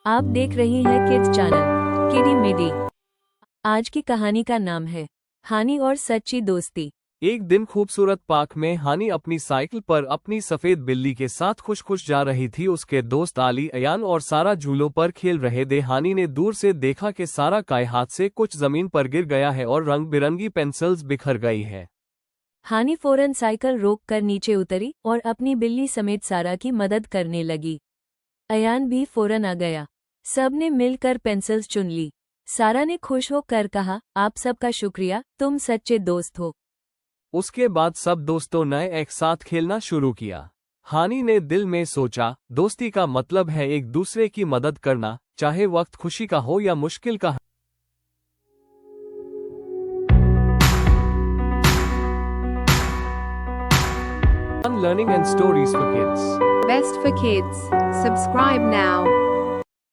आप देख रही हैं किड्स चैनल किडी मिडी। आज की कहानी का नाम है हानी और सच्ची दोस्ती। एक दिन खूबसूरत पार्क में हानी अपनी साइकिल पर अपनी सफेद बिल्ली के साथ खुश खुश जा रही थी। उसके दोस्त आली, अयान और सारा झूलों पर खेल रहे थे। हानी ने दूर से देखा कि सारा के हाथ से कुछ जमीन पर गिर गया है और रंग बिरंगी पेंसिल्स बिखर गई है। हानी फौरन साइकिल रोक कर नीचे उतरी और अपनी बिल्ली समेत सारा की मदद करने लगी। अयान भी फौरन आ गया। सबने मिलकर पेंसिल्स चुन ली। सारा ने खुश होकर कहा, आप सबका शुक्रिया, तुम सच्चे दोस्त हो। उसके बाद सब दोस्तों ने एक साथ खेलना शुरू किया। हानी ने दिल में सोचा, दोस्ती का मतलब है एक दूसरे की मदद करना, चाहे वक्त खुशी का हो या मुश्किल का। Fun learning and stories for kids. Best for kids. Subscribe now.